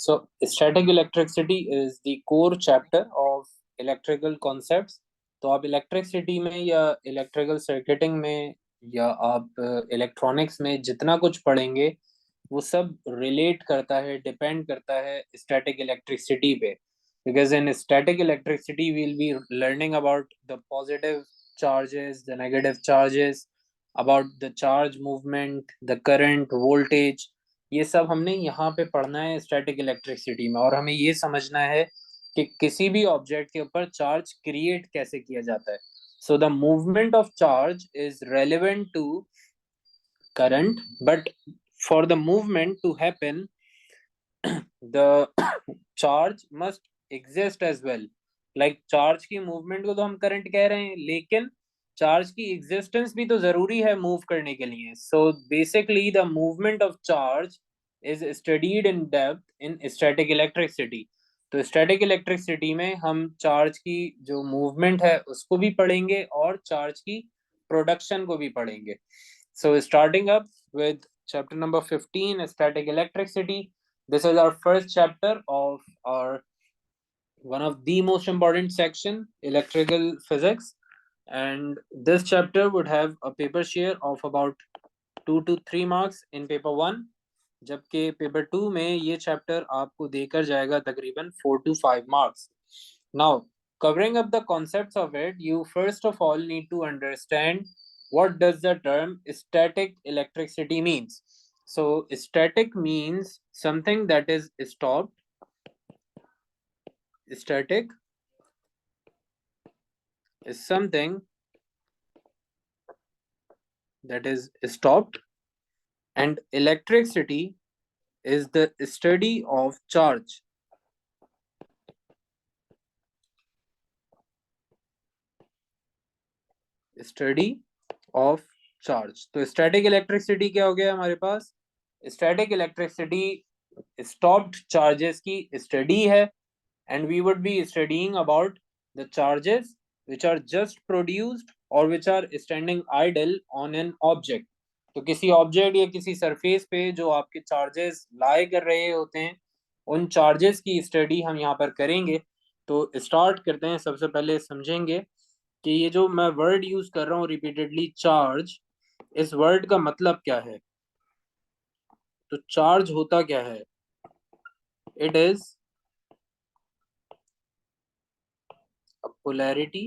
So, static electricity is the core chapter of electrical concepts. तो आप electricity में या इलेक्ट्रिकल सर्किटिंग में या आप इलेक्ट्रॉनिक्स में जितना कुछ पढ़ेंगे वो सब रिलेट करता है, डिपेंड करता है स्टैटिक इलेक्ट्रिसिटी पे. Because in static electricity will be learning about the positive charges, the negative charges, about the charge movement, the current, voltage. ये सब हमने यहाँ पे पढ़ना है स्टैटिक इलेक्ट्रिसिटी में. और हमें ये समझना है कि किसी भी ऑब्जेक्ट के ऊपर चार्ज क्रिएट कैसे किया जाता है. So the movement of charge is relevant to current, but for the movement to happen the charge must exist as well. Like charge की मूवमेंट को तो हम करंट कह रहे हैं, लेकिन चार्ज की एग्जिस्टेंस भी तो जरूरी है मूव करने के लिए. So basically the movement of charge is studied in depth in static electricity. तो स्टैटिक इलेक्ट्रिसिटी में हम चार्ज की जो मूवमेंट है उसको भी पढ़ेंगे और चार्ज की प्रोडक्शन को भी पढ़ेंगे. So starting up with chapter number 15, static electricity. This is our first chapter of our one of the most important section, electrical physics. And this chapter would have a paper share of about 2 to 3 marks in paper 1. जबकि paper 2 में ये chapter आपको देकर जाएगा तकरीबन 4 to 5 marks. Now, covering up the concepts of it, you first of all need to understand what does the term static electricity means. So static means something that is stopped. Static is something that is stopped, and electricity is the study of charge. Study of charge. तो static electricity क्या हो गया हमारे पास? Static electricity stopped charges की study है, and we would be studying about the charges which are just produced or which are standing idle on an object. तो किसी object या किसी सरफेस पे जो आपके चार्जेस लाई कर रहे होते हैं, उन चार्जेस की स्टडी हम यहाँ पर करेंगे. तो स्टार्ट करते हैं. सबसे पहले समझेंगे कि ये जो मैं वर्ड यूज कर रहा हूँ रिपीटेडली, चार्ज, इस वर्ड का मतलब क्या है. तो चार्ज होता क्या है? It is a polarity,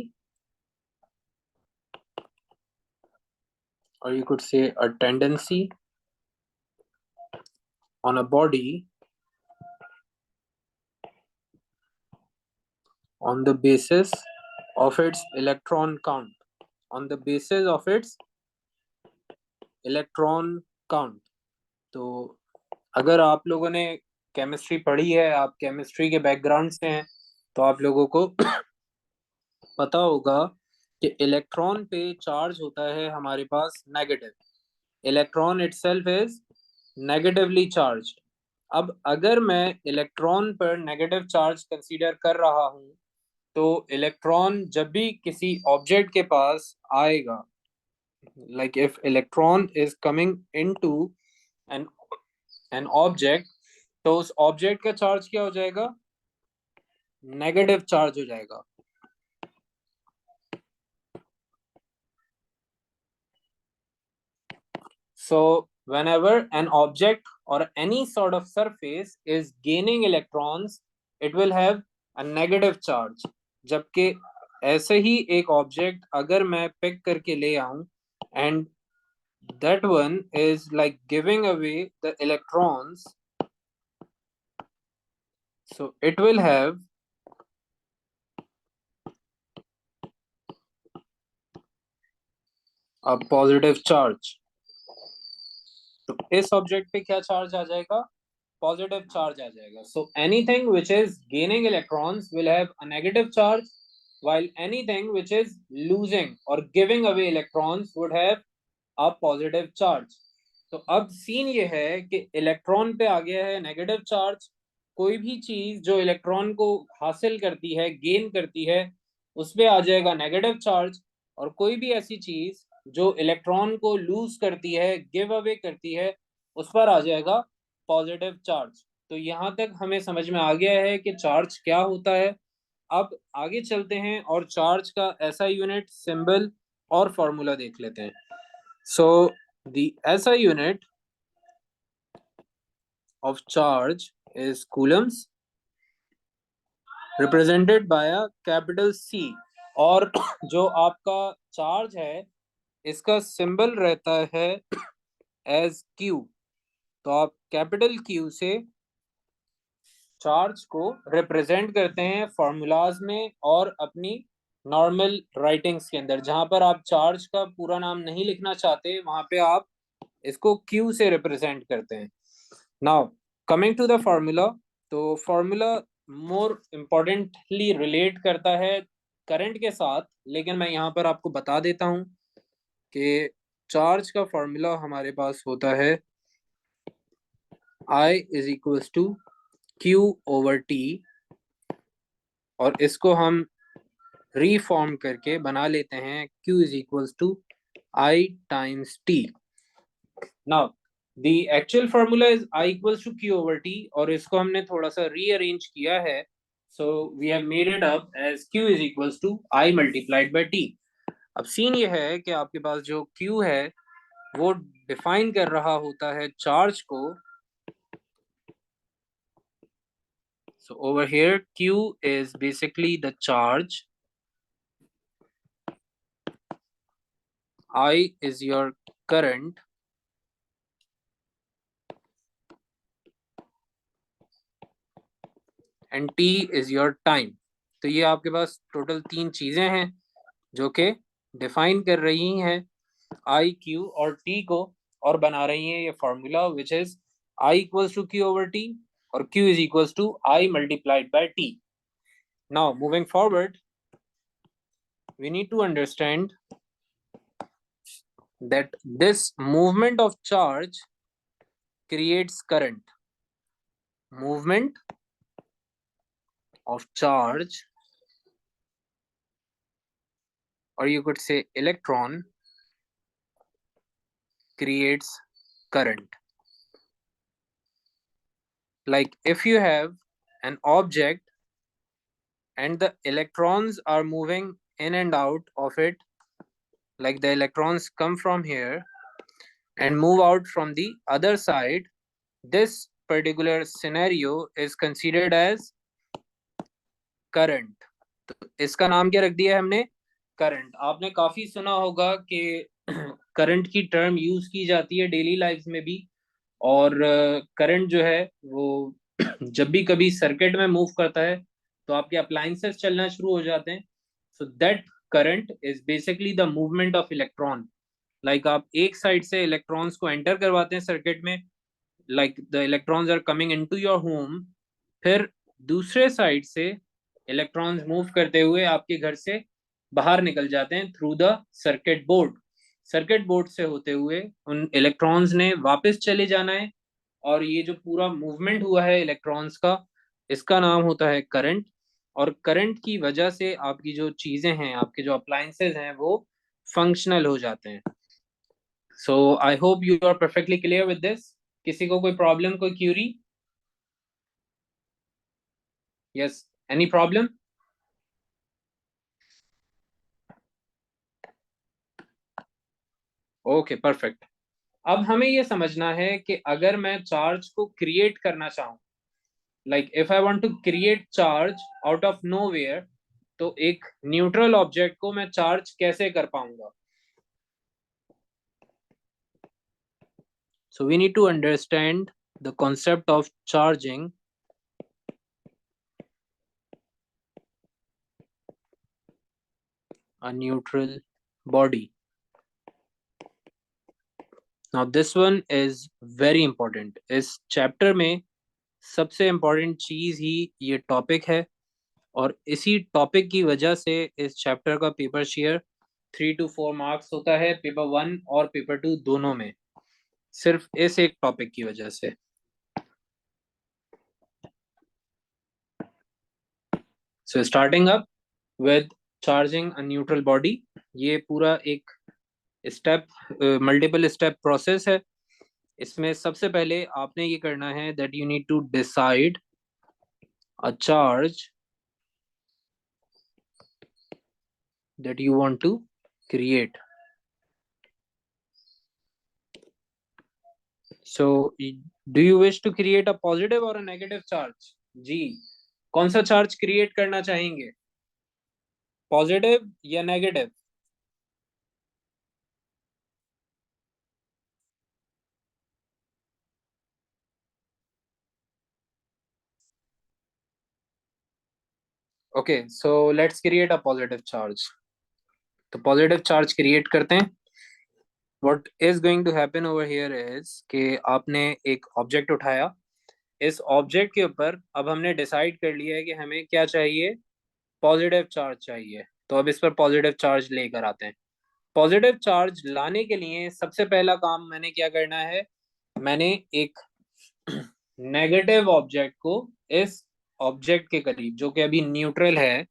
or you could say a tendency on a body on the basis of its electron count. On the basis of its electron count. तो अगर आप लोगों ने केमिस्ट्री पढ़ी है, आप केमिस्ट्री के बैकग्राउंड से हैं, तो आप लोगों को पता होगा कि इलेक्ट्रॉन पे चार्ज होता है हमारे पास negative. Electron itself is negatively charge. अब अगर मैं इलेक्ट्रॉन पर नेगेटिव चार्ज कंसीडर कर रहा हूं, तो इलेक्ट्रॉन जब भी किसी ऑब्जेक्ट के पास आएगा, like if electron is coming into an an object, तो उस ऑब्जेक्ट का चार्ज क्या हो जाएगा? नेगेटिव चार्ज हो जाएगा. So whenever an object or any sort of surface is gaining electrons, it will have a negative charge. जबकि ऐसे ही एक ऑब्जेक्ट अगर मैं पिक करके ले आऊं and that one is like giving away the electrons, so it will have a positive charge. तो इस ऑब्जेक्ट पे क्या चार्ज आ जाएगा? पॉजिटिव चार्ज आ जाएगा. So anything which is gaining electrons will have a negative charge, while anything which is losing or giving away electrons would have a positive charge. तो अब scene ये है कि इलेक्ट्रॉन पे आ गया है नेगेटिव चार्ज. कोई भी चीज जो इलेक्ट्रॉन को हासिल करती है, गेन करती है, उस पे आ जाएगा नेगेटिव चार्ज. और कोई भी ऐसी चीज जो इलेक्ट्रॉन को लूज करती है, गिव अवे करती है, उस पर आ जाएगा पॉजिटिव चार्ज. तो यहाँ तक हमें समझ में आ गया है कि चार्ज क्या होता है। अब आगे चलते हैं और चार्ज का SI यूनिट, सिंबल और फॉर्मूला देख लेते हैं। So the SI unit of charge is coulombs represented by a capital C। और जो आपका चार्ज है इसका सिंबल रहता है एज Q। तो आप कैपिटल Q से चार्ज को रिप्रेजेंट करते हैं फॉर्मूलाज में और अपनी नॉर्मल राइटिंग्स के अंदर। जहां पर आप चार्ज का पूरा नाम नहीं लिखना चाहते वहां पे आप इसको Q से रिप्रेजेंट करते हैं। Now coming to the formula, तो फॉर्मूला मोर इम्पोर्टेंटली रिलेट करता है करंट के साथ, लेकिन मैं यहाँ पर आपको बता देता हूँ कि चार्ज का फॉर्मूला हमारे पास होता है I is equals to Q/T, और इसको हम रीफॉर्म करके बना लेते हैं Q is equals to I times T। Now the actual formula is I equals to Q/T, और इसको हमने थोड़ा सा रीअरेंज किया है। So we have made it up as Q is equals to I multiplied by T। अब scene ये है कि आपके पास जो Q है वो डिफाइन कर रहा होता है चार्ज को। So over here Q is basically the charge, I is your current, and T is your time। तो ये आपके पास टोटल 3 चीजें हैं जो कि डिफाइन कर रही हैं I, Q और T को, और बना रही हैं ये formula which is I equals to Q/T और Q is equals to I multiplied by T। Now moving forward, we need to understand that this movement of charge creates current। Movement of charge, or you could say electron, creates current। Like if you have an object and the electrons are moving in and out of it, like the electrons come from here and move out from the other side, this particular scenario is considered as current। तो इसका नाम क्या रख दिया है हमने? Current. आपने काफी सुना होगा कि करंट की टर्म यूज की जाती है डेली लाइफ में भी, और करंट जो है वो जब भी कभी सर्किट में मूव करता है तो आपके अप्लायंसेस चलना शुरू हो जाते हैं। So that current is basically the movement of electron. Like आप एक साइड से इलेक्ट्रॉन्स को एंटर करवाते हैं सर्किट में, like the electrons are coming into your home, फिर दूसरे साइड से इलेक्ट्रॉन्स मूव करते हुए आपके घर से बाहर निकल जाते हैं through the circuit board. Circuit board से होते हुए उन इलेक्ट्रॉन्स ने वापस चले जाना है, और ये जो पूरा मूवमेंट हुआ है इलेक्ट्रॉन्स का, इसका नाम होता है करंट। और करंट की वजह से आपकी जो चीजें हैं, आपके जो अप्लायंसेस हैं, वो फंक्शनल हो जाते हैं। So I hope you are perfectly clear with this. किसी को कोई प्रॉब्लम, कोई query? Yes, any problem? Okay, perfect. अब हमें ये समझना है कि अगर मैं चार्ज को क्रिएट करना चाहूं, like if I want to create charge out of nowhere, तो एक न्यूट्रल ऑब्जेक्ट को मैं चार्ज कैसे कर पाऊंगा? So we need to understand the concept of charging a neutral body। Now this one is very important। इस chapter में सबसे इम्पोर्टेंट चीज ही ये टॉपिक है, और इसी टॉपिक की वजह से इस चैप्टर का पेपर शेयर 3 to 4 मार्क्स होता है, पेपर 1 और पेपर 2 दोनों में, सिर्फ इस एक टॉपिक की वजह से। So starting up with charging a neutral body, ये पूरा एक स्टेप, मल्टीपल स्टेप प्रोसेस है। इसमें सबसे पहले आपने ये करना है that you need to decide a charge that you want to create. So, do you wish to create a positive or a negative charge? जी, कौन सा चार्ज क्रिएट करना चाहेंगे, पॉजिटिव या negative? Okay, so let's create a positive charge. तो positive charge create करते हैं। What is going to happen over here is कि आपने एक ऑब्जेक्ट उठाया। इस ऑब्जेक्ट के ऊपर अब हमने डिसाइड कर लिया है कि हमें क्या चाहिए, पॉजिटिव चार्ज चाहिए। तो अब इस पर पॉजिटिव चार्ज लेकर आते हैं। पॉजिटिव चार्ज लाने के लिए सबसे पहला काम मैंने क्या करना है, मैंने एक नेगेटिव ऑब्जेक्ट को इस ऑब्जेक्ट के करीब, जो कि अभी न्यूट्रल है,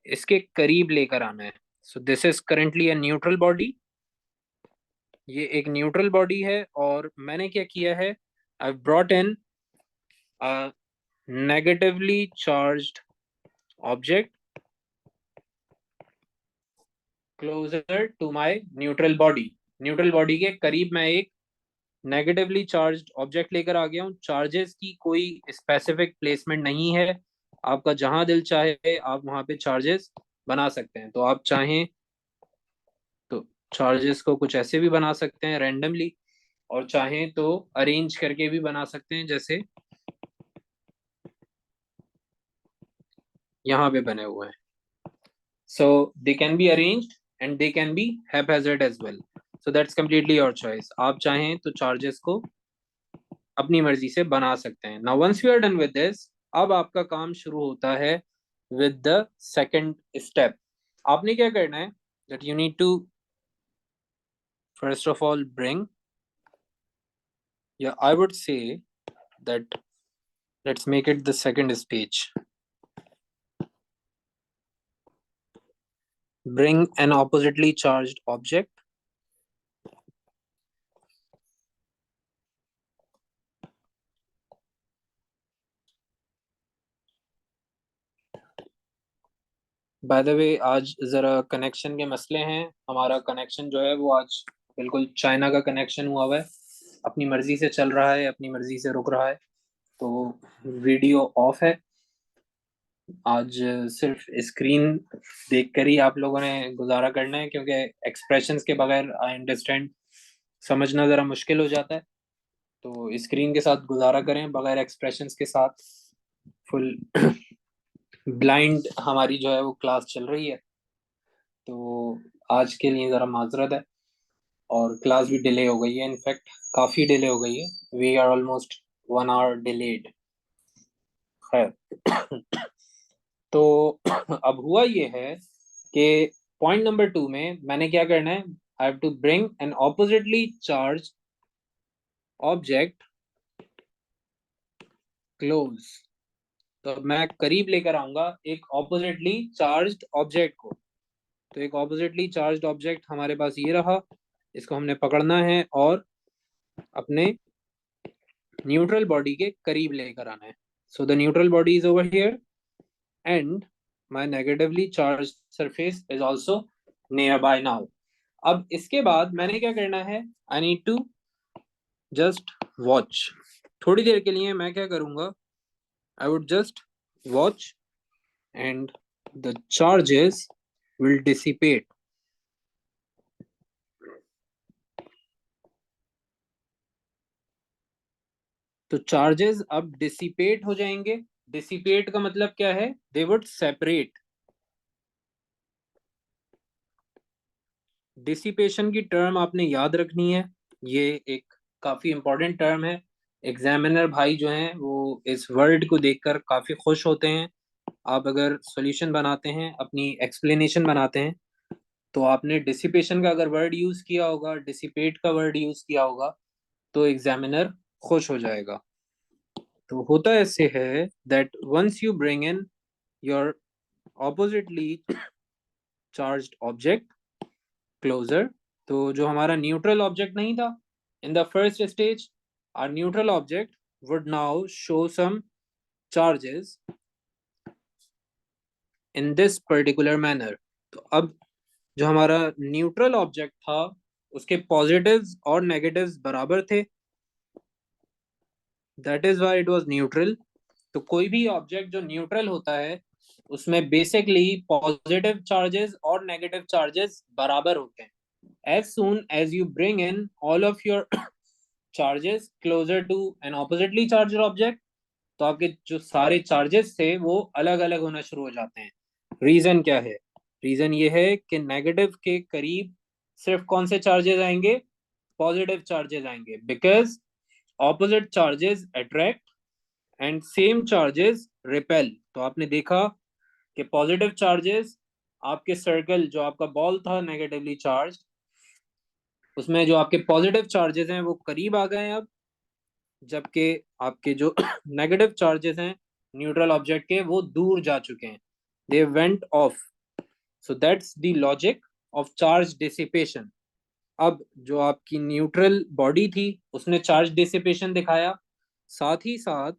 इसके करीब लेकर आना है। सो this is currently a neutral body. ये एक न्यूट्रल बॉडी है और मैंने क्या किया है, I brought in a negatively charged object closer to my neutral body. Neutral body के करीब मैं एक नेगेटिवली चार्ज्ड ऑब्जेक्ट लेकर आ गया हूँ। चार्जेस की कोई स्पेसिफिक प्लेसमेंट नहीं है, आपका जहां दिल चाहे आप वहां पे चार्जेस बना सकते हैं। तो आप चाहें तो चार्जेस को कुछ ऐसे भी बना सकते हैं रैंडमली, और चाहें तो अरेंज करके भी बना सकते हैं, जैसे यहाँ पे बने हुए हैं। So they can be arranged and they can be haphazard as well. So that's completely your choice. आप चाहें तो चार्जेस को अपनी मर्जी से बना सकते हैं। Now once you are done with this, अब आपका काम शुरू होता है विद द सेकंड स्टेप। आपने क्या करना है, that you need to first of all bring, या I would say that let's make it the second stage. Bring an oppositely charged object by the way. आज जरा कनेक्शन के मसले हैं। हमारा कनेक्शन जो है वो आज बिल्कुल चाइना का कनेक्शन हुआ है, अपनी मर्जी से चल रहा है, अपनी मर्जी से रुक रहा है। तो वीडियो ऑफ है आज। सिर्फ स्क्रीन देखकर ही आप लोगों ने गुजारा करना है, क्योंकि एक्सप्रेशंस के बगैर आई अंडरस्टैंड समझना ज़रा मुश्किल हो जाता है। तो स्क्रीन के साथ गुजारा करें, बगैर एक्सप्रेशंस के साथ। फुल ब्लाइंड हमारी जो है वो क्लास चल रही है। तो आज के लिए ज़रा माजरत है, और क्लास भी डिले हो गई है, इनफैक्ट काफ़ी डिले हो गई है। We are almost 1 hour delayed. खैर, तो अब हुआ ये है कि पॉइंट नंबर 2 में मैंने क्या करना है, I have to bring an oppositely charge object close. तो अब मैं करीब लेकर आऊंगा एक ऑपोजिटली चार्ज्ड ऑब्जेक्ट को। तो एक ऑपोजिटली चार्ज्ड ऑब्जेक्ट हमारे पास ये रहा, इसको हमने पकड़ना है और अपने न्यूट्रल बॉडी के करीब लेकर आना है। So the neutral body is over here and my negatively charge surface is also nearby now. अब इसके बाद मैंने क्या करना है, I need to just watch. थोड़ी देर के लिए मैं क्या करूंगा, I would just watch and the charges will dissipate. तो चार्जेस अब डिसिपेट हो जाएंगे। डिसिपेट का मतलब क्या है, दे वुड सेपरेट। डिसिपेशन की टर्म आपने याद रखनी है, ये एक काफी इंपॉर्टेंट टर्म है। एग्जामिनर भाई जो हैं वो इस वर्ड को देखकर काफी खुश होते हैं। आप अगर सॉल्यूशन बनाते हैं, अपनी एक्सप्लेनेशन बनाते हैं, तो आपने डिसिपेशन का अगर वर्ड यूज किया होगा, डिसिपेट का वर्ड यूज किया होगा, तो एग्जामिनर खुश हो जाएगा। तो होता ऐसे है that once you bring in your oppositely charged object closer, तो जो हमारा न्यूट्रल ऑब्जेक्ट नहीं था in the first stage, our neutral object would now show some charges in this particular manner. तो अब जो हमारा न्यूट्रल ऑब्जेक्ट था उसके पॉजिटिव्स और नेगेटिव्स बराबर थे, that is why it was neutral. तो कोई भी ऑब्जेक्ट जो न्यूट्रल होता है उसमें बेसिकली पॉजिटिव चार्जेस और नेगेटिव चार्जेस बराबर होते हैं. As soon as you bring in all of your charges closer to an oppositely charged object, तो आपके जो सारे चार्जेस थे वो अलग अलग होना शुरू हो जाते हैं. रीजन क्या है? रीजन ये है कि नेगेटिव के करीब सिर्फ कौन से चार्जेस आएंगे? पॉजिटिव चार्जेस आएंगे, because opposite charges attract and same charges repel. तो आपने देखा कि पॉजिटिव चार्जेस आपके सर्कल, जो आपका बॉल था नेगेटिवली चार्ज, उसमें जो आपके पॉजिटिव चार्जेस हैं वो करीब आ गए हैं अब, जबकि आपके जो नेगेटिव चार्जेस हैं न्यूट्रल ऑब्जेक्ट के वो दूर जा चुके हैं, they went of. So that's the logic of charge dissipation. अब जो आपकी न्यूट्रल बॉडी थी उसने चार्ज डिसिपेशन दिखाया, साथ ही साथ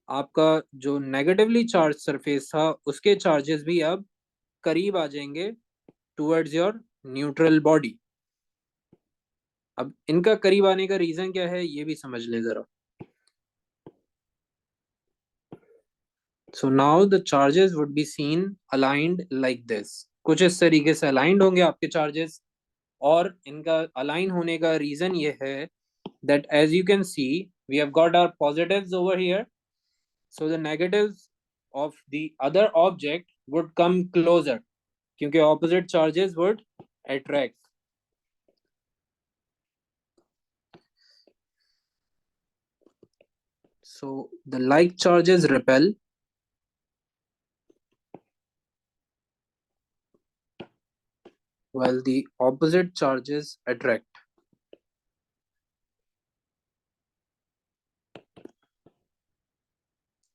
आपका जो नेगेटिवली चार्ज सरफेस था उसके चार्जेस भी अब करीब आ जाएंगे टुवर्ड्स योर न्यूट्रल बॉडी. अब इनका करीब आने का रीजन क्या है ये भी समझ ले जरा. So now the charges would be seen aligned like this. कुछ इस तरीके से aligned होंगे आपके charges, और इनका align होने का reason ये है that as you can see we have got our positives over here, so the negatives of the other object would come closer क्योंकि opposite charges would attract. So the like charges repel while the opposite charges attract.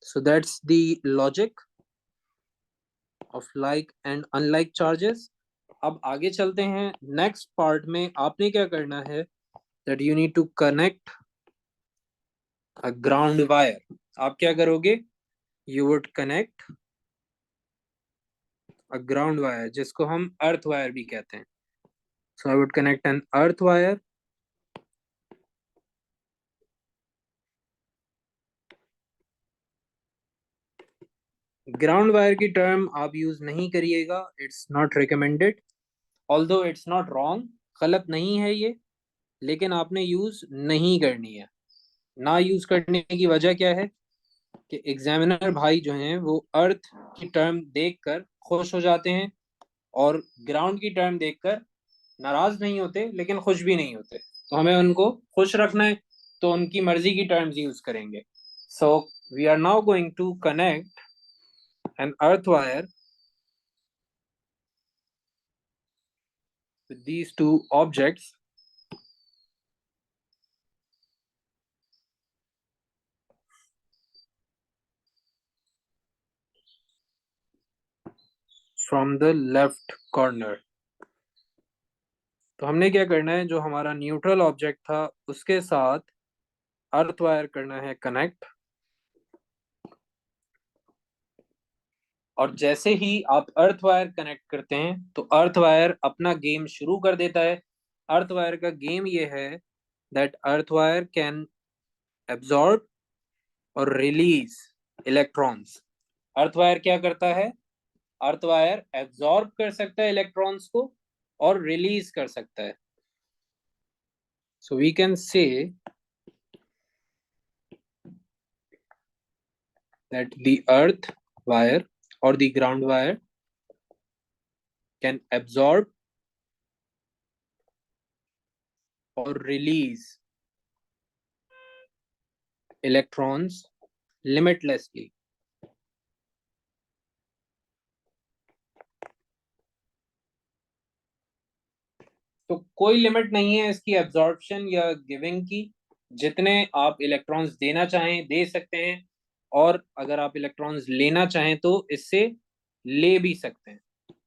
So that's the logic of like and unlike charges. अब आगे चलते हैं next part में. आपने क्या करना है that you need to connect a ground wire. आप क्या करोगे? You would connect a ground wire, जिसको हम अर्थ वायर भी कहते हैं. So I would connect an earth wire ground wire की टर्म आप यूज नहीं करिएगा, it's not recommended. Although it's not wrong, गलत नहीं है ये, लेकिन आपने यूज नहीं करनी है. ना यूज करने की वजह क्या है कि एग्जामिनर भाई जो हैं वो अर्थ की टर्म देखकर खुश हो जाते हैं और ग्राउंड की टर्म देखकर नाराज नहीं होते लेकिन खुश भी नहीं होते. तो हमें उनको खुश रखना है तो उनकी मर्जी की टर्म्स यूज करेंगे. So we are now going to connect an earth wire with these two objects from the left corner. तो हमने क्या करना है, जो हमारा न्यूट्रल ऑब्जेक्ट था उसके साथ अर्थ वायर करना है कनेक्ट. और जैसे ही आप अर्थ वायर कनेक्ट करते हैं तो अर्थ वायर अपना गेम शुरू कर देता है. अर्थ वायर का गेम ये है that earth wire can absorb और रिलीज इलेक्ट्रॉन्स. अर्थ वायर क्या करता है? अर्थ वायर एब्जॉर्ब कर सकता है इलेक्ट्रॉन्स को और रिलीज कर सकता है. So we can say that the earth wire or the ground wire can absorb or release electrons limitlessly. तो कोई लिमिट नहीं है इसकी एब्जॉर्प्शन या गिविंग की. जितने आप इलेक्ट्रॉन्स देना चाहें दे सकते हैं, और अगर आप इलेक्ट्रॉन्स लेना चाहें तो इससे ले भी सकते हैं.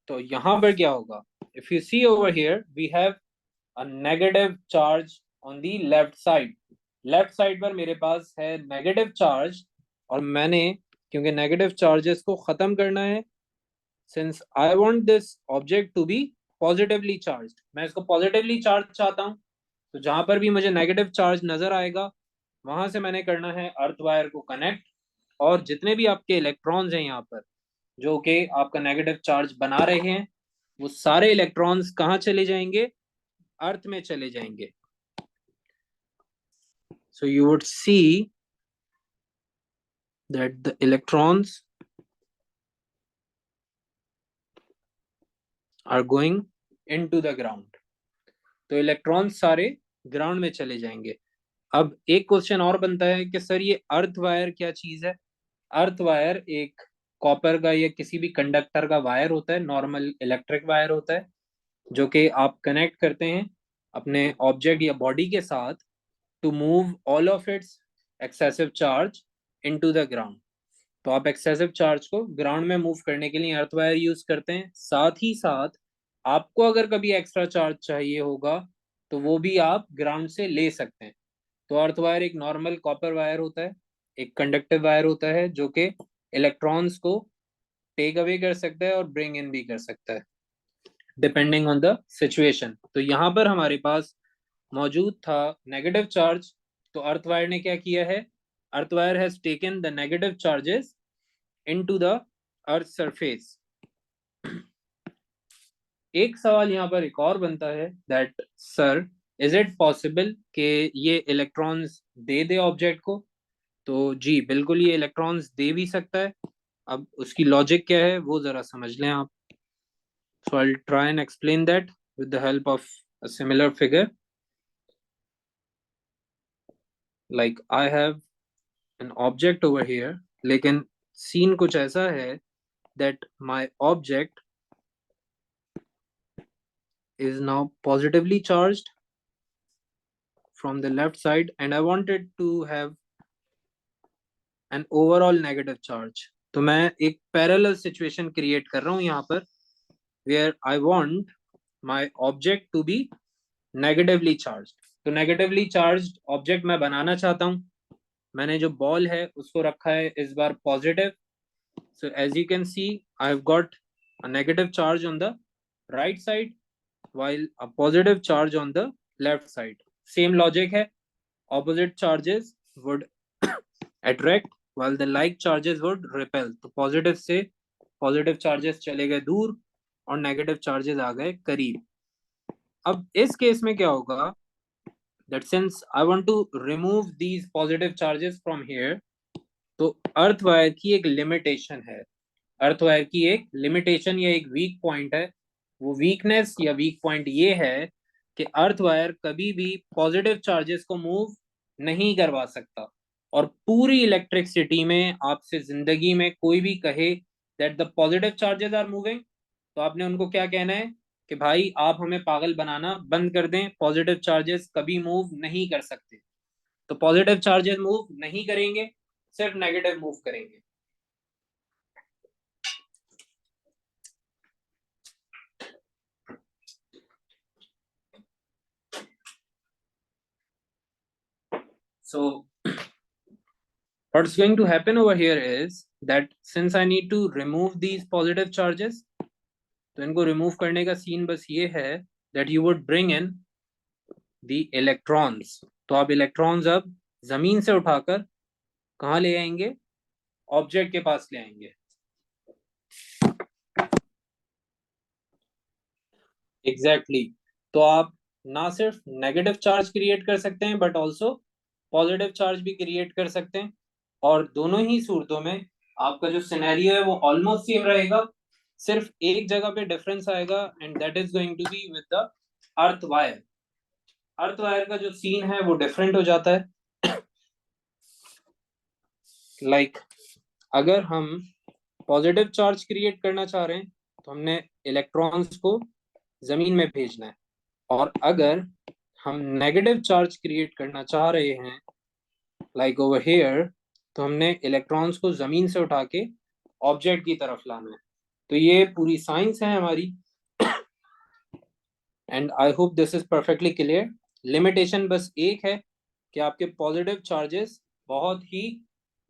तो यहां पर क्या होगा? If you see over here we have a negative charge on the left side. Left side पर मेरे पास है नेगेटिव चार्ज, और मैंने क्योंकि नेगेटिव चार्जेस को खत्म करना है, since I want this object to be positively charged, मैं इसको पॉजिटिवली चार्ज चाहता हूँ, तो जहां पर भी मुझे नेगेटिव चार्ज नजर आएगा वहां से मैंने करना है अर्थ वायर को कनेक्ट, और जितने भी आपके इलेक्ट्रॉन्स हैं यहाँ पर जो कि आपका नेगेटिव चार्ज बना रहे हैं, वो सारे इलेक्ट्रॉन्स कहाँ चले जाएंगे, अर्थ में चले जाएंगे. So you would see that the electrons are going into the ground. तो इलेक्ट्रॉन्स सारे ग्राउंड में चले जाएंगे. अब एक क्वेश्चन और बनता है कि सर ये अर्थ वायर क्या चीज है. अर्थ वायर एक कॉपर का या किसी भी कंडक्टर का वायर होता है, नॉर्मल इलेक्ट्रिक वायर होता है, जो कि आप कनेक्ट करते हैं अपने ऑब्जेक्ट या बॉडी के साथ to move all of its excessive charge into the ground. तो आप एक्सेसिव चार्ज को ग्राउंड में मूव करने के लिए अर्थ वायर यूज करते हैं. साथ ही साथ आपको अगर कभी एक्स्ट्रा चार्ज चाहिए होगा तो वो भी आप ग्राउंड से ले सकते हैं. तो अर्थ वायर एक नॉर्मल कॉपर वायर होता है, एक कंडक्टिव वायर होता है जो कि इलेक्ट्रॉन्स को टेक अवे कर सकता है और ब्रिंग इन भी कर सकता है डिपेंडिंग ऑन द सिचुएशन. तो यहाँ पर हमारे पास मौजूद था नेगेटिव चार्ज, तो अर्थ वायर ने क्या किया है, earth wire has taken the negative charges into the earth surface. एक सवाल यहाँ पर एक और बनता है that sir is it possible कि ये इलेक्ट्रॉन्स दे दे ऑब्जेक्ट को. तो जी बिल्कुल ये इलेक्ट्रॉन्स दे भी सकता है. अब उसकी लॉजिक क्या है वो जरा समझ लें आप. So I try and explain that with the help of a similar figure. Like I have an object over here, लेकिन सीन कुछ ऐसा है that my object is now positively charged from the left side and I wanted to have an overall negative charge. तो मैं एक parallel situation create कर रहा हूँ यहाँ पर where I want my object to be negatively charged. तो negatively charged object मैं बनाना चाहता हूँ. मैंने जो बॉल है उसको रखा है इस बार positive. So as you can see I have got a negative charge on the right side while a positive charge on the left side. Same logic है, opposite charges would attract while the like charges would repel. तो positive से positive charges चले गए दूर और negative charges आ गए करीब. अब इस केस में क्या होगा that since I want to remove these positive charges from here, तो अर्थ वायर की एक लिमिटेशन है. अर्थ वायर की एक लिमिटेशन या एक वीक पॉइंट है. वो वीकनेस या वीक पॉइंट ये है कि अर्थ वायर कभी भी पॉजिटिव चार्जेस को मूव नहीं करवा सकता. और पूरी इलेक्ट्रिसिटी में आपसे जिंदगी में कोई भी कहे that the positive charges are moving, तो आपने उनको क्या कहना है कि भाई आप हमें पागल बनाना बंद कर दें, पॉजिटिव चार्जेस कभी मूव नहीं कर सकते. तो पॉजिटिव चार्जेस मूव नहीं करेंगे, सिर्फ नेगेटिव मूव करेंगे. So what's going to happen over here is that since I need to remove these positive charges, तो इनको remove करने का सीन बस ये है that you would bring in the electrons. तो आप इलेक्ट्रॉन्स अब जमीन से उठाकर कहाँ ले आएंगे, ऑब्जेक्ट के पास ले आएंगे. एग्जैक्टली तो आप ना सिर्फ नेगेटिव चार्ज क्रिएट कर सकते हैं बट ऑल्सो पॉजिटिव चार्ज भी क्रिएट कर सकते हैं. और दोनों ही सूरतों में आपका जो सिनेरियो है वो ऑलमोस्ट सेम रहेगा, सिर्फ एक जगह पे डिफरेंस आएगा and that is going to be with the earth wire. Earth wire का जो सीन है वो डिफरेंट हो जाता है. लाइक अगर हम पॉजिटिव चार्ज क्रिएट करना चाह रहे हैं तो हमने इलेक्ट्रॉन्स को जमीन में भेजना है, और अगर हम नेगेटिव चार्ज क्रिएट करना चाह रहे हैं लाइक ओवर हियर, तो हमने इलेक्ट्रॉन्स को जमीन से उठा के ऑब्जेक्ट की तरफ लाना है. तो ये पूरी साइंस है हमारी and I hope this is perfectly clear. Limitation बस एक है कि आपके पॉजिटिव चार्जेस बहुत ही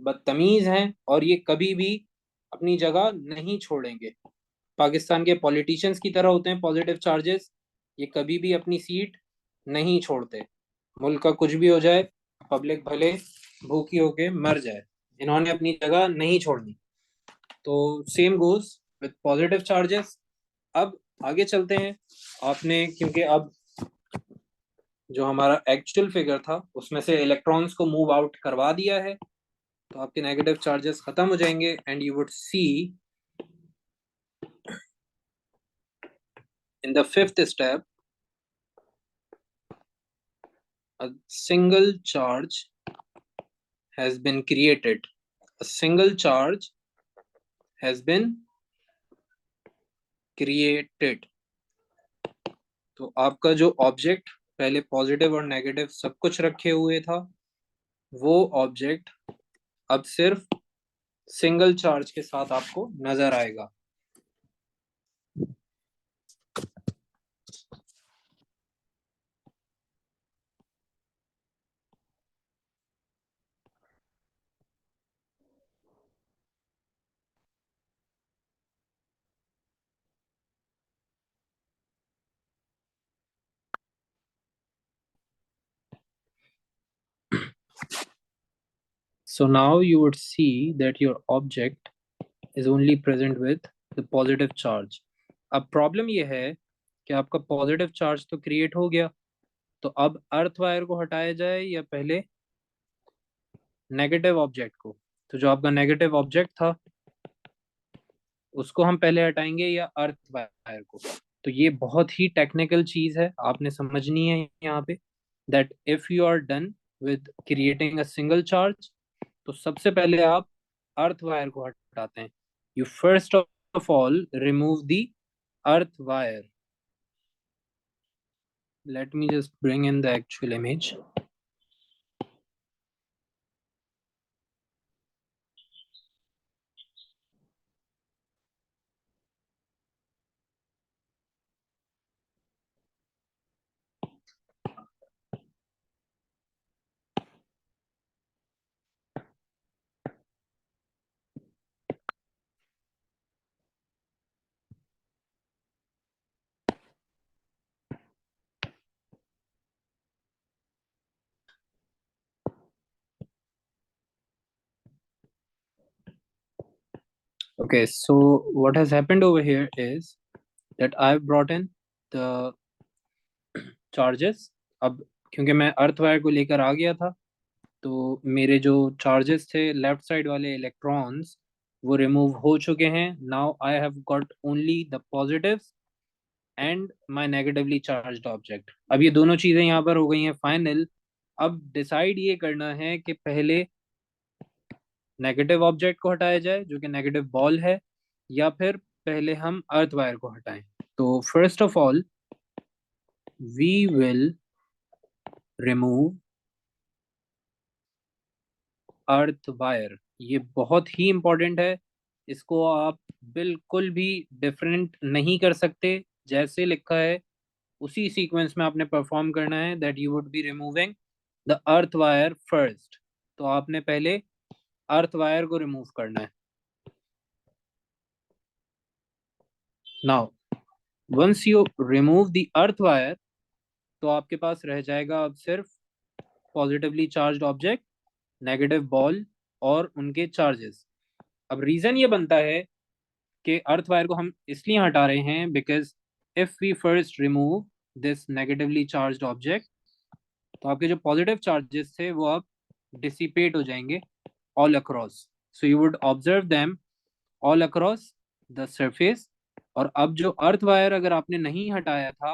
बदतमीज हैं और ये कभी भी अपनी जगह नहीं छोड़ेंगे। पाकिस्तान के पॉलिटिशियंस की तरह होते हैं पॉजिटिव चार्जेस, ये कभी भी अपनी सीट नहीं छोड़ते। मुल्क का कुछ भी हो जाए, पब्लिक भले भूखी होके मर जाए, इन्होंने अपनी जगह नहीं छोड़नी। तो same goes with positive charges. अब आगे चलते हैं। आपने क्योंकि अब जो हमारा एक्चुअल फिगर था उसमें से इलेक्ट्रॉन्स को मूव आउट करवा दिया है, तो आपके नेगेटिव चार्जेस खत्म हो जाएंगे and you would see in the fifth step a single charge has been created. A single charge has been created. तो आपका जो ऑब्जेक्ट पहले पॉजिटिव और नेगेटिव सब कुछ रखे हुए था, वो ऑब्जेक्ट अब सिर्फ सिंगल चार्ज के साथ आपको नजर आएगा। So now you would see that your object is only present with the positive charge. अब प्रॉब्लम ये है कि आपका पॉजिटिव चार्ज तो क्रिएट हो गया, तो अब अर्थ वायर को हटाया जाए या पहले नेगेटिव ऑब्जेक्ट को? तो जो आपका नेगेटिव ऑब्जेक्ट था उसको हम पहले हटाएंगे या अर्थ वायर को? तो ये बहुत ही टेक्निकल चीज है, आपने समझनी है यहाँ पे, that if you are done with creating a single charge, तो सबसे पहले आप अर्थ वायर को हटाते हैं। You first of all remove the earth wire. Let me just bring in the actual image. Okay, so what has happened over here is that I've brought in the charges। अब क्योंकि मैं अर्थ wire को लेकर आ गया था, तो मेरे जो चार्जेस थे लेफ्ट साइड वाले इलेक्ट्रॉन्स वो रिमूव हो चुके हैं। Now I have got only the positives and my negatively charged object. अब ये दोनों चीजें यहाँ पर हो गई हैं फाइनल। अब डिसाइड ये करना है कि पहले नेगेटिव ऑब्जेक्ट को हटाया जाए जो कि नेगेटिव बॉल है, या फिर पहले हम अर्थ वायर को हटाएं। तो first of all we will remove earth wire. ये बहुत ही इंपॉर्टेंट है, इसको आप बिल्कुल भी डिफरेंट नहीं कर सकते। जैसे लिखा है उसी सीक्वेंस में आपने परफॉर्म करना है, that you would be removing the earth wire first. तो आपने पहले अर्थ वायर को रिमूव करना है। Now once you remove the earth wire, तो आपके पास रह जाएगा अब सिर्फ positively charged object, negative ball और उनके चार्जेस। अब रीजन ये बनता है कि अर्थ वायर को हम इसलिए हटा रहे हैं because if we first remove this negatively charged object, तो आपके जो पॉजिटिव चार्जेस थे वो अब डिसिपेट हो जाएंगे all across. So you would observe them all across the surface. और अब जो अर्थ वायर अगर आपने नहीं हटाया था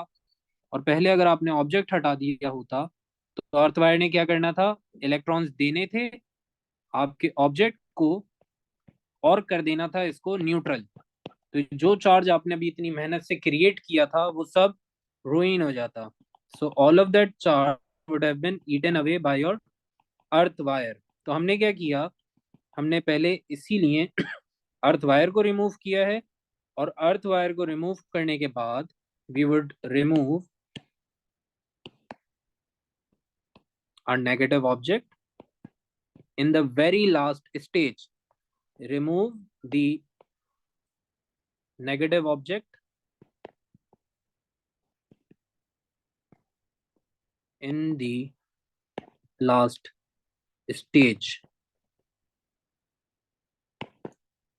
और पहले अगर आपने ऑब्जेक्ट हटा दिया होता, तो अर्थ वायर ने क्या करना था? इलेक्ट्रॉन्स देने थे आपके ऑब्जेक्ट को और कर देना था इसको न्यूट्रल। तो जो चार्ज आपने अभी इतनी मेहनत से क्रिएट किया था वो सब रुइन हो जाता। So all of that charge would have been eaten away by your earth wire. तो हमने क्या किया, हमने पहले इसीलिए अर्थ वायर को रिमूव किया है, और अर्थ वायर को रिमूव करने के बाद we would remove a negative object. In the very last stage, remove the negative object in the last stage.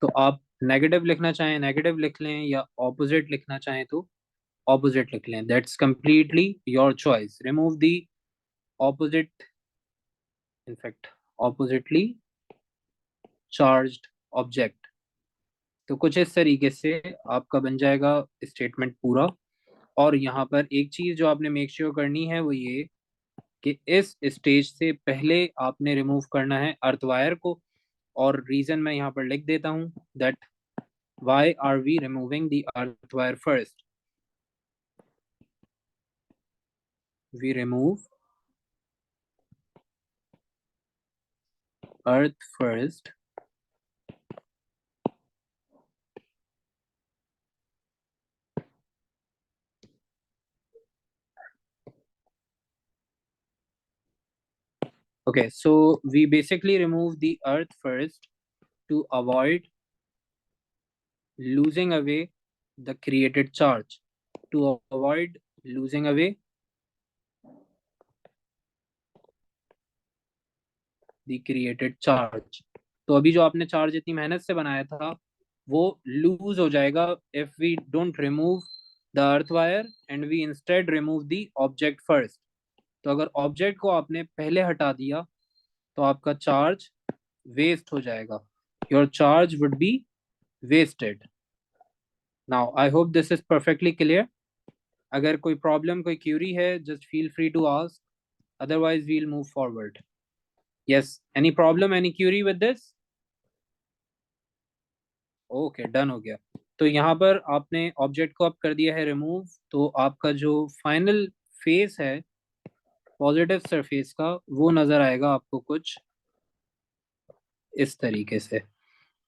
तो आप नेगेटिव लिखना चाहें नेगेटिव लिख लें, या ऑपोजिट लिखना चाहें तो ऑपोजिट लिख लें. That's completely your choice. Remove the opposite, in fact oppositely charged object. तो कुछ इस तरीके से आपका बन जाएगा स्टेटमेंट पूरा. और यहाँ पर एक चीज जो आपने मेक श्योर करनी है वो ये कि इस स्टेज से पहले आपने रिमूव करना है अर्थ वायर को. और रीजन मैं यहाँ पर लिख देता हूँ, that why are we removing the earth wire first. We remove earth first okay, so we basically remove the earth first to avoid losing away the created charge. To avoid losing away the created charge. तो अभी जो आपने charge इतनी मेहनत से बनाया था वो लूज हो जाएगा if we don't remove the earth wire and we instead remove the object first. तो अगर ऑब्जेक्ट को आपने पहले हटा दिया तो आपका चार्ज वेस्ट हो जाएगा. Your charge would be wasted. Now I hope this is perfectly clear. अगर कोई प्रॉब्लम कोई क्यूरी है just feel free to ask, otherwise we'll move forward. Yes, any problem, any query with this? Okay, done हो गया. तो यहाँ पर आपने ऑब्जेक्ट को अब कर दिया है रिमूव. तो आपका जो फाइनल फेस है पॉजिटिव सरफेस का वो नजर आएगा आपको कुछ इस तरीके से,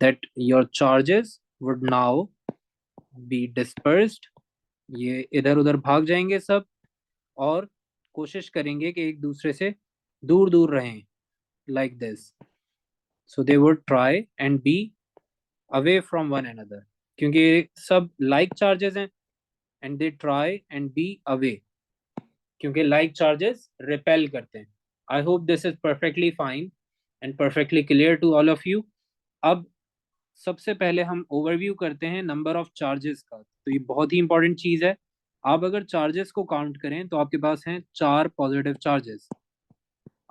that your charges would now be dispersed. ये इधर उधर भाग जाएंगे सब और कोशिश करेंगे कि एक दूसरे से दूर दूर रहें, like this. So they would try and be away from one another, क्योंकि सब लाइक चार्जेस हैं. And they try and be away, क्योंकि लाइक चार्जेस रिपेल करते हैं. I hope this is perfectly fine and perfectly clear to all of you. अब सबसे पहले हम ओवरव्यू करते हैं नंबर ऑफ चार्जेस का. तो ये बहुत ही इंपॉर्टेंट चीज है. आप अगर चार्जेस को काउंट करें तो आपके पास हैं 4 पॉजिटिव चार्जेस.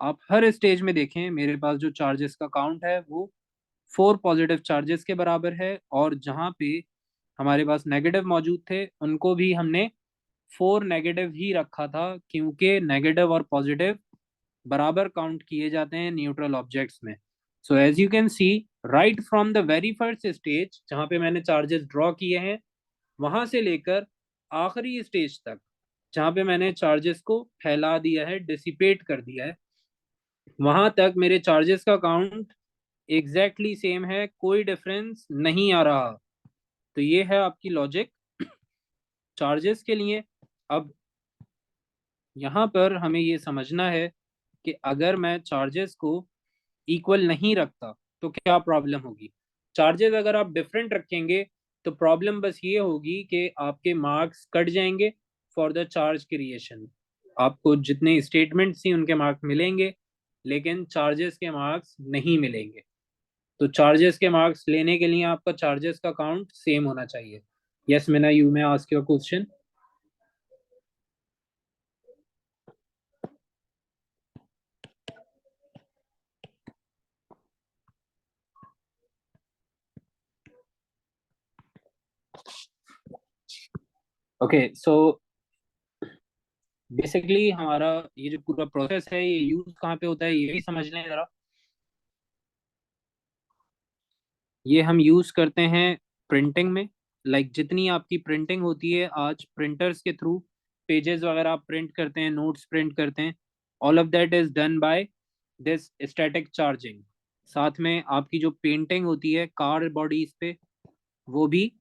आप हर स्टेज में देखें मेरे पास जो चार्जेस का काउंट है वो 4 पॉजिटिव चार्जेस के बराबर है. और जहाँ पे हमारे पास नेगेटिव मौजूद थे उनको भी हमने 4 नेगेटिव ही रखा था, क्योंकि नेगेटिव और पॉजिटिव बराबर काउंट किए जाते हैं न्यूट्रल ऑब्जेक्ट्स में. So as you can see, right from the very first stage जहां पे मैंने चार्जेस ड्रॉ किए हैं वहां से लेकर आखिरी स्टेज तक जहां पे मैंने चार्जेस को फैला दिया है, डिसिपेट कर दिया है, वहां तक मेरे चार्जेस का काउंट एग्जैक्टली सेम है, कोई डिफरेंस नहीं आ रहा. तो ये है आपकी लॉजिक चार्जेस के लिए. अब यहाँ पर हमें ये समझना है कि अगर मैं चार्जेस को इक्वल नहीं रखता तो क्या प्रॉब्लम होगी. चार्जेस अगर आप डिफरेंट रखेंगे तो प्रॉब्लम बस ये होगी कि आपके मार्क्स कट जाएंगे फॉर द चार्ज क्रिएशन. आपको जितने स्टेटमेंट्स थी उनके मार्क्स मिलेंगे लेकिन चार्जेस के मार्क्स नहीं मिलेंगे. तो चार्जेस के मार्क्स लेने के लिए आपका चार्जेस का काउंट सेम होना चाहिए. Yes Meena, you may ask your question. Okay, so basically हमारा ये जो पूरा प्रोसेस है ये यूज कहाँ पे होता है ये भी समझ लें जरा. ये हम यूज करते हैं प्रिंटिंग में. जितनी आपकी प्रिंटिंग होती है आज प्रिंटर्स के थ्रू, पेजेस वगैरह आप प्रिंट करते हैं, नोट्स प्रिंट करते हैं, all of that is done by this static charging. साथ में आपकी जो पेंटिंग होती है कार बॉडीज पे वो भी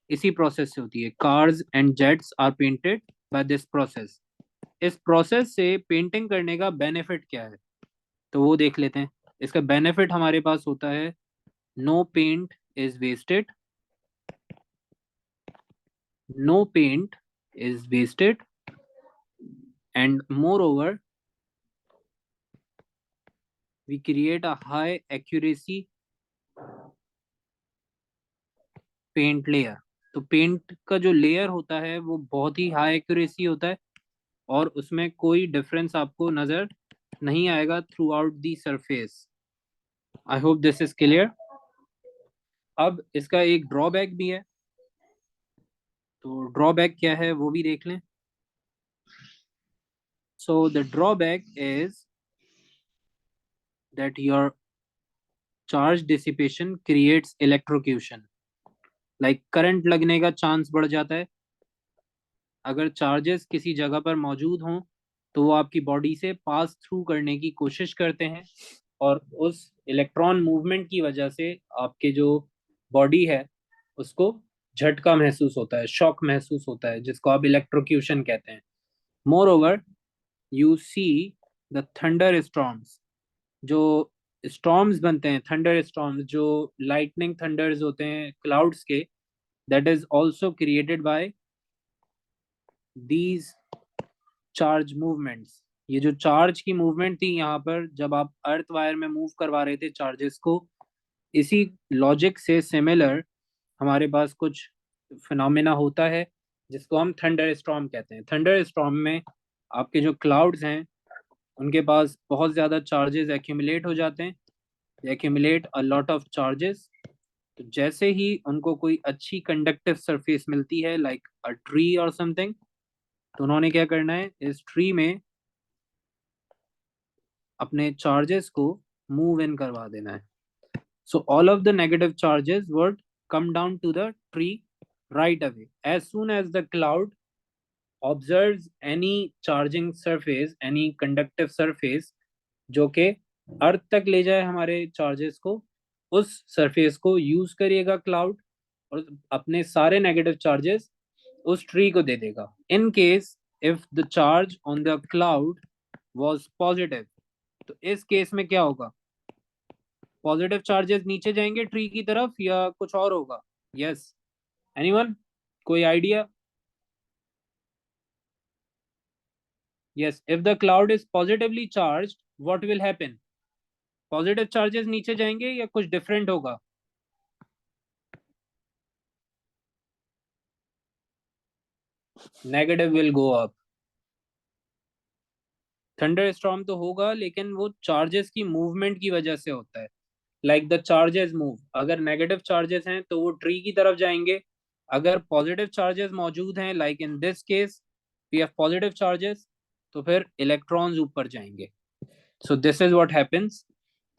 इसी प्रोसेस से होती है. Cars and jets are painted by this process. इस प्रोसेस से पेंटिंग करने का बेनिफिट क्या है, तो वो देख लेते हैं। इसका बेनिफिट हमारे पास होता है, no paint is wasted, no paint is wasted, and moreover we create a high accuracy paint layer. तो पेंट का जो लेयर होता है वो बहुत ही हाई एक्यूरेसी होता है, और उसमें कोई डिफरेंस आपको नजर नहीं आएगा through out the surface. I hope this is clear. अब इसका एक ड्रॉबैक भी है, तो ड्रॉबैक क्या है वो भी देख लें। So the drawback is that your charge dissipation creates electrocution, like current लगने का चांस बढ़ जाता है। अगर चार्जेस किसी जगह पर मौजूद हों तो वो आपकी बॉडी से पास थ्रू करने की कोशिश करते हैं, और उस इलेक्ट्रॉन मूवमेंट की वजह से आपके जो बॉडी है उसको झटका महसूस होता है, शॉक महसूस होता है, जिसको आप इलेक्ट्रोक्यूशन कहते हैं। More over you see the thunder storms, जो स्टॉर्म्स बनते हैं, थंडर स्टॉर्म्स जो लाइटनिंग थंडर्स होते हैं क्लाउड्स के, that is also created by these charge movements. ये जो चार्ज की मूवमेंट थी यहाँ पर, जब आप अर्थ वायर में मूव करवा रहे थे चार्जेस को, इसी लॉजिक से सिमिलर हमारे पास कुछ फिनोमेना होता है जिसको हम थंडर स्टॉर्म कहते हैं। थंडर स्टॉर्म में आपके जो क्लाउड्स हैं उनके पास बहुत ज़्यादा चार्जेस एक्यूमुलेट हो जाते हैं, accumulate a lot of charges. तो जैसे ही उनको कोई अच्छी कंडक्टिव सरफेस मिलती है, लाइक अ ट्री और समथिंग, तो उन्होंने क्या करना है, इस ट्री में अपने चार्जेस को मूव इन करवा देना है। So all of the negative charges would come down to the tree right away. As soon as the cloud observes any charging surface, any conductive surface जो कि अर्थ तक ले जाए हमारे चार्जेस को, उस सरफेस को यूज करिएगा क्लाउड, और अपने सारे नेगेटिव चार्जेस उस ट्री को दे देगा। In case if the charge on the cloud was positive, तो इस केस में क्या होगा, पॉजिटिव चार्जेस नीचे जाएंगे ट्री की तरफ या कुछ और होगा? यस, एनीवन, कोई idea? Yes, if the cloud is positively charged, what will happen? Positive charges नीचे जाएंगे या कुछ डिफरेंट होगा? Negative will go up. Thunder storm तो होगा, लेकिन वो चार्जेस की मूवमेंट की वजह से होता है। लाइक द चार्जेस मूव, अगर नेगेटिव चार्जेस हैं तो वो ट्री की तरफ जाएंगे, अगर पॉजिटिव चार्जेस मौजूद हैं, like in this case we have positive charges, तो फिर इलेक्ट्रॉन्स ऊपर जाएंगे। So this is what happens.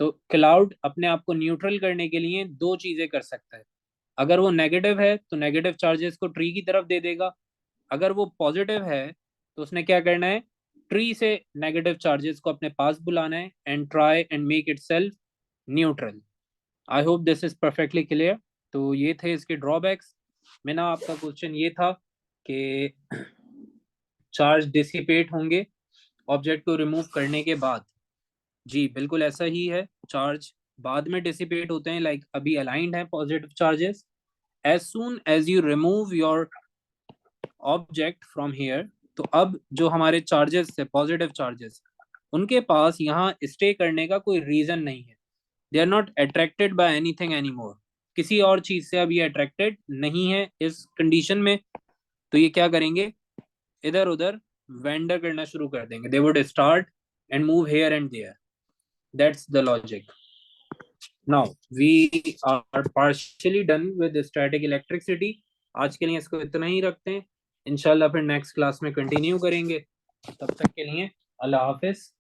तो क्लाउड अपने आप को न्यूट्रल करने के लिए दो चीजें कर सकता है। अगर वो नेगेटिव है तो नेगेटिव चार्जेस को ट्री की तरफ दे देगा, अगर वो पॉजिटिव है तो उसने क्या करना है, ट्री से नेगेटिव चार्जेस को अपने पास बुलाना है and try and make it self neutral. I hope this is perfectly clear. तो ये थे इसके ड्रॉबैक्स। मैंने आपका क्वेश्चन ये था कि चार्ज डिसिपेट होंगे ऑब्जेक्ट को रिमूव करने के बाद। जी बिल्कुल ऐसा ही है, चार्ज बाद में डिसिपेट होते हैं, लाइक अभी अलाइंड है positive charges. As soon as you remove your object from here, तो अब जो हमारे चार्जेस है पॉजिटिव चार्जेस, उनके पास यहाँ स्टे करने का कोई रीजन नहीं है। They are not attracted by anything any more, किसी और चीज से अब ये अट्रैक्टेड नहीं है इस कंडीशन में। तो ये क्या करेंगे, इधर उधर वेंडर करना शुरू कर देंगे, they would start and move here and there. That's the logic. Now we are partially done with static electricity. आज के लिए इसको इतना ही रखते हैं, इंशाल्लाह फिर नेक्स्ट क्लास में कंटिन्यू करेंगे। तब तक के लिए अल्लाह हाफिज।